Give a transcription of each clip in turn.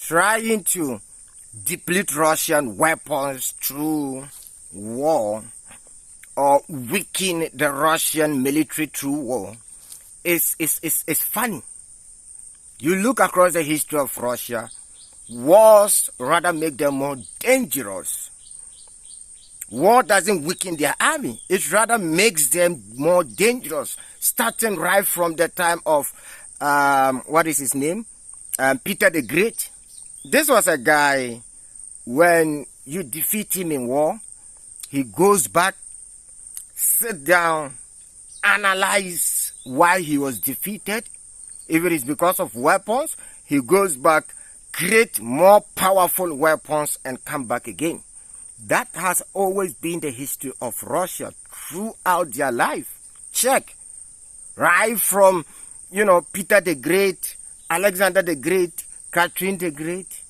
trying to deplete Russian weapons through war or weaken the Russian military through war is funny. You look across the history of Russia, wars rather make them more dangerous. War doesn't weaken their army. It rather makes them more dangerous, starting right from the time of, what is his name? Peter the Great. This was a guy, when you defeat him in war, he goes back, sit down, analyze why he was defeated. If it is because of weapons, he goes back, create more powerful weapons and come back again. That has always been the history of Russia throughout their life. Check. Right from, Peter the Great, Alexander the Great, Catherine the Great,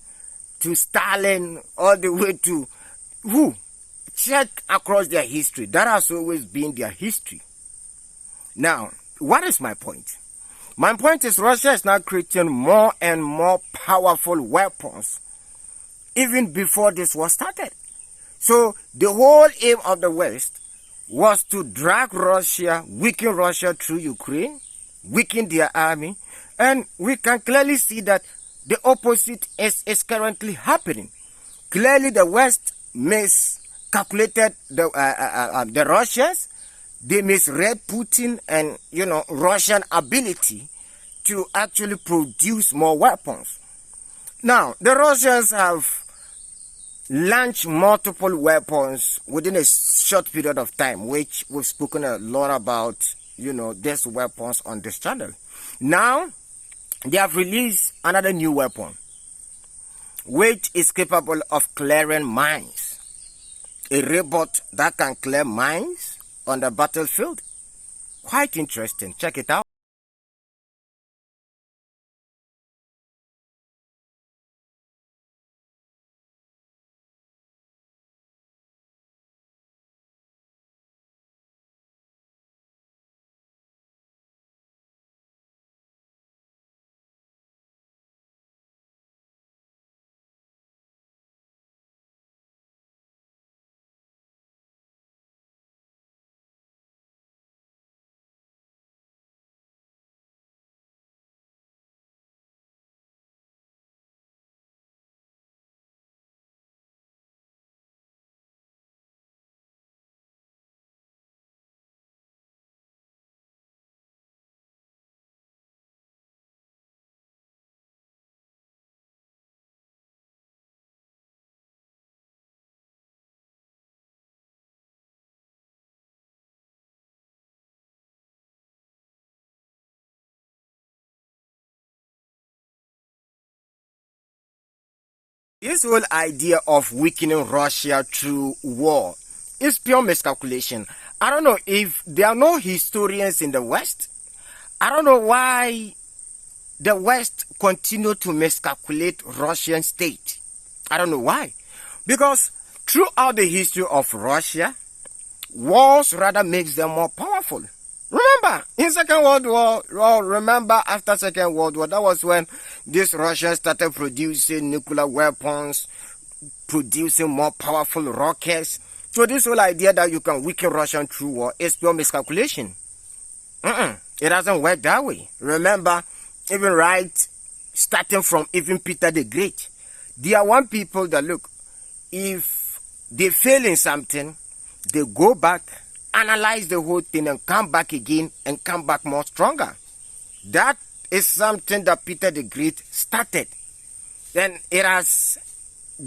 to Stalin, all the way to who? Check across their history. That has always been their history. Now, what is my point? My point is Russia is now creating more and more powerful weapons even before this war started. So the whole aim of the West was to drag Russia, weaken Russia through Ukraine, weaken their army, and we can clearly see that the opposite is currently happening. Clearly the West miscalculated the Russians. They misread Putin and, Russian ability to actually produce more weapons. Now, the Russians have launched multiple weapons within a short period of time, which we've spoken a lot about, these weapons on this channel. Now, they have released another new weapon, which is capable of clearing mines. A robot that can clear mines on the battlefield. Quite interesting. Check it out. This whole idea of weakening Russia through war is pure miscalculation. I don't know if there are no historians in the West. I don't know why the West continue to miscalculate Russian state. I don't know why. Because throughout the history of Russia, wars rather makes them more powerful. Remember, in Second World War, remember after Second World War, that was when these Russians started producing nuclear weapons, producing more powerful rockets. So this whole idea that you can weaken Russia through war is pure miscalculation. It doesn't work that way. Remember, even starting from even Peter the Great, there are one people that look, if they fail in something, they go back, analyze the whole thing and come back again and come back more stronger. That is something that Peter the Great started. Then it has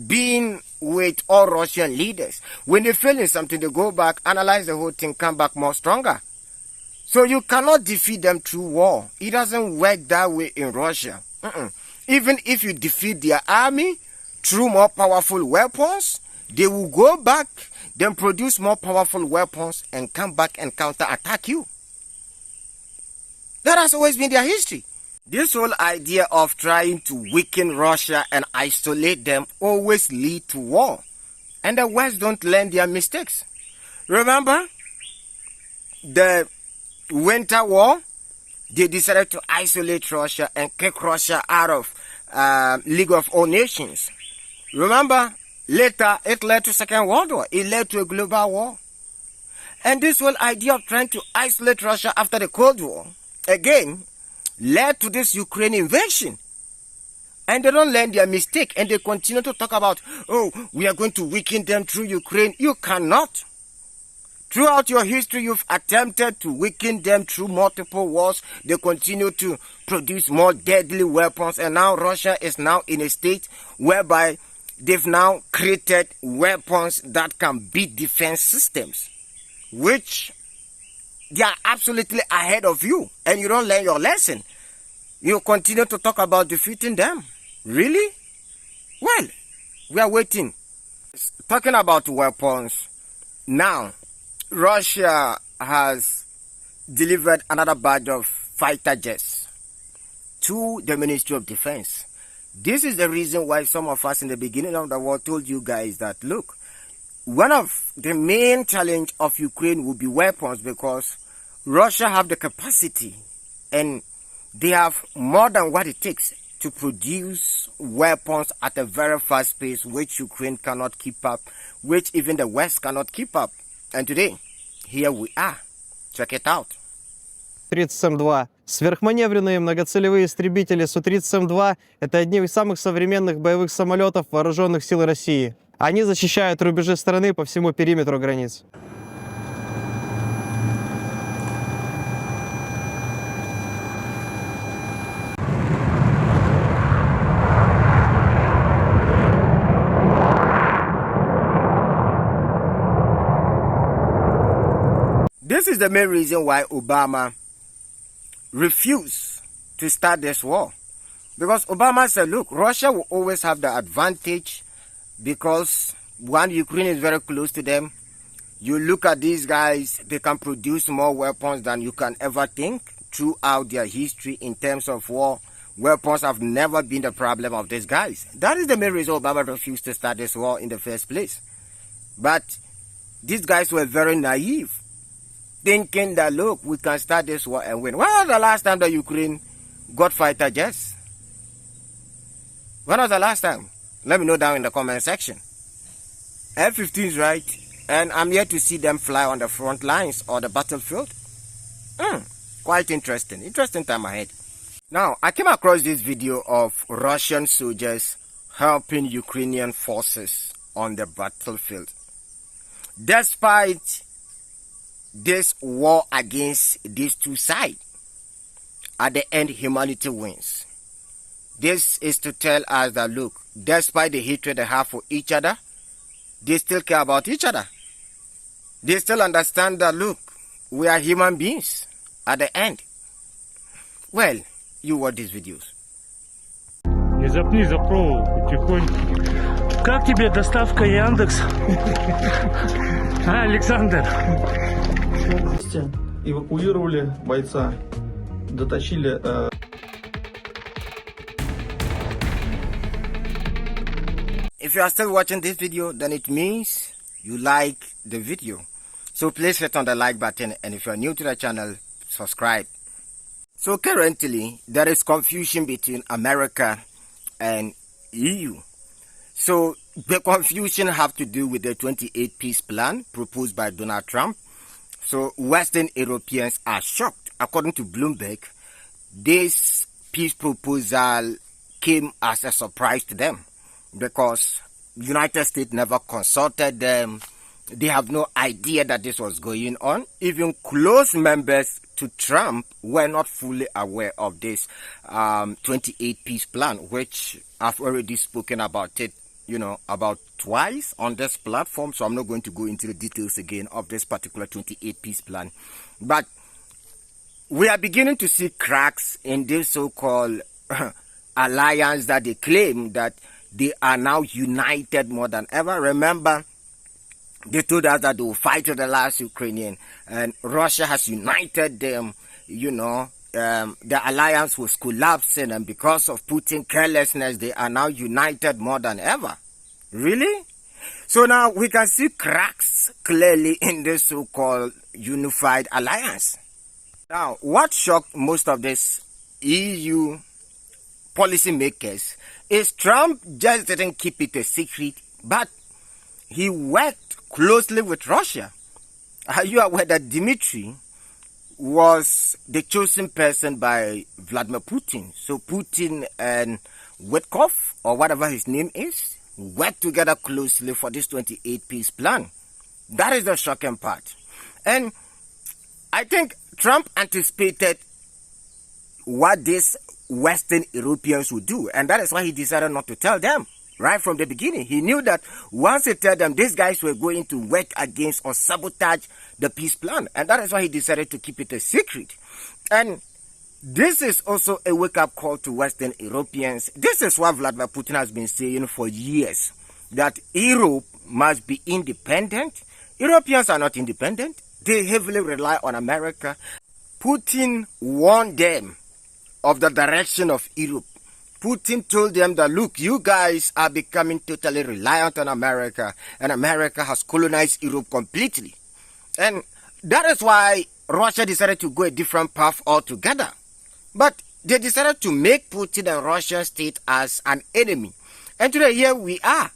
been with all Russian leaders. When they fail in something, they go back, analyze the whole thing, come back more stronger. So you cannot defeat them through war. It doesn't work that way in Russia. Even if you defeat their army through more powerful weapons, they will go back, then produce more powerful weapons and come back and counterattack you. That has always been their history. This whole idea of trying to weaken Russia and isolate them always lead to war. And the West don't learn their mistakes. Remember the Winter War? They decided to isolate Russia and kick Russia out of League of All Nations. Remember, later it led to Second World War. It led to a global war. And this whole idea of trying to isolate Russia after the Cold War, again, led to this Ukraine invasion. And they don't learn their mistake, and they continue to talk about, oh, we are going to weaken them through Ukraine. You cannot. Throughout your history, you've attempted to weaken them through multiple wars. They continue to produce more deadly weapons, and now Russia is now in a state whereby they've now created weapons that can beat defense systems, which they are absolutely ahead of you, and you don't learn your lesson. You continue to talk about defeating them. Really? Well, we are waiting. Talking about weapons, now Russia has delivered another batch of fighter jets to the Ministry of Defense. This is the reason why some of us in the beginning of the war told you guys that, look, one of the main challenge of Ukraine will be weapons, because Russia have the capacity and they have more than what it takes to produce weapons at a very fast pace, which Ukraine cannot keep up, which even the West cannot keep up. And today, here we are. Check it out. Су-30М2. Сверхманевренные многоцелевые истребители Су-30М2 – это одни из самых современных боевых самолетов вооруженных сил России. Они защищают рубежи страны по всему периметру границ. This is the main reason why Obama refused to start this war. Because Obama said, look, Russia will always have the advantage because, one, Ukraine is very close to them. You look at these guys, they can produce more weapons than you can ever think throughout their history in terms of war. Weapons have never been the problem of these guys. That is the main reason Obama refused to start this war in the first place. But these guys were very naive, thinking that, look, we can start this war and win. When was the last time that Ukraine got fighter jets? When was the last time? Let me know down in the comment section. F-15s, right? And I'm yet to see them fly on the front lines or the battlefield. Quite interesting. Interesting time ahead. Now, I came across this video of Russian soldiers helping Ukrainian forces on the battlefield. Despite this war against these two sides, at the end, humanity wins. This is to tell us that, look, despite the hatred they have for each other, they still care about each other. They still understand that, look, we are human beings at the end. Well, you watch these videos. Не запни за проволоку, тихонько. Как тебе доставка Яндекс? А, Александр? Эвакуировали бойца, дотащили. If you are still watching this video, then it means you like the video. So please hit on the like button, and if you are new to the channel, subscribe. So currently, there is confusion between America and EU. So the confusion have to do with the 28 peace plan proposed by Donald Trump. So Western Europeans are shocked. According to Bloomberg, this peace proposal came as a surprise to them because United States never consulted them. They have no idea that this was going on. Even close members to Trump were not fully aware of this 28 peace plan, which I've already spoken about it, about twice on this platform. So I'm not going to go into the details again of this particular 28 peace plan. But we are beginning to see cracks in this so-called alliance that they claim that they are now united more than ever. Remember, they told us that they will fight to the last Ukrainian, and Russia has united them. The alliance was collapsing, and because of Putin's carelessness, they are now united more than ever. Really? So now we can see cracks clearly in this so-called unified alliance. Now, what shocked most of these EU policymakers is Trump just didn't keep it a secret, but he worked closely with Russia. Are you aware that Dmitry was the chosen person by Vladimir Putin? So Putin and Witkov, or whatever his name is, worked together closely for this 28 peace plan. That is the shocking part. And I think Trump anticipated what these Western Europeans would do, and that is why he decided not to tell them right from the beginning. He knew that once he told them, these guys were going to work against or sabotage the peace plan, and that is why he decided to keep it a secret. And this is also a wake-up call to Western Europeans. This is what Vladimir Putin has been saying for years, that Europe must be independent. Europeans are not independent. They heavily rely on America. Putin warned them of the direction of Europe. Putin told them that, look, you guys are becoming totally reliant on America, and America has colonized Europe completely. And that is why Russia decided to go a different path altogether. But they decided to make Putin and Russia state as an enemy. And today, here we are.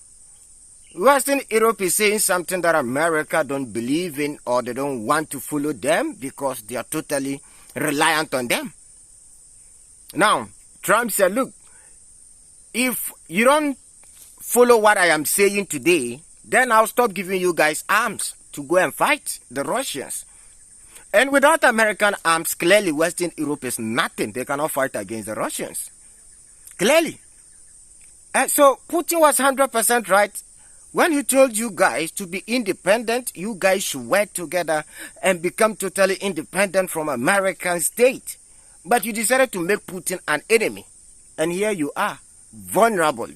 Western Europe is saying something that America don't believe in, or they don't want to follow them because they are totally reliant on them. Now, Trump said, look, if you don't follow what I am saying today, then I'll stop giving you guys arms to go and fight the Russians. And without American arms, clearly Western Europe is nothing. They cannot fight against the Russians. Clearly. And so Putin was 100% right when he told you guys to be independent. You guys should work together and become totally independent from American state. But you decided to make Putin an enemy. And here you are, vulnerable.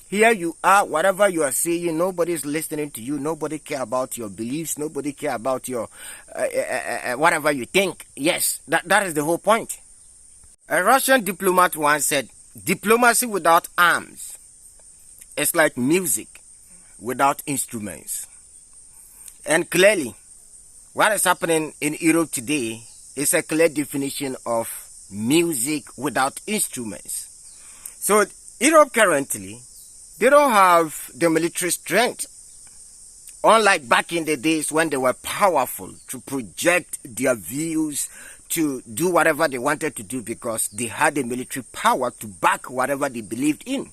Here you are, whatever you are saying, nobody is listening to you. Nobody care about your beliefs. Nobody care about your whatever you think. Yes, that is the whole point. A Russian diplomat once said, diplomacy without arms is like music without instruments. And clearly, what is happening in Europe today is a clear definition of music without instruments. So Europe currently, they don't have the military strength, unlike back in the days when they were powerful to project their views, to do whatever they wanted to do because they had the military power to back whatever they believed in.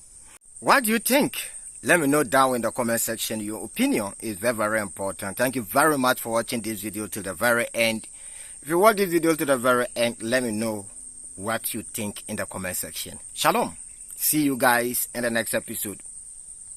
What do you think? Let me know down in the comment section. Your opinion is very, very important. Thank you very much for watching this video to the very end. If you watch this video to the very end, let me know what you think in the comment section. Shalom. See you guys in the next episode.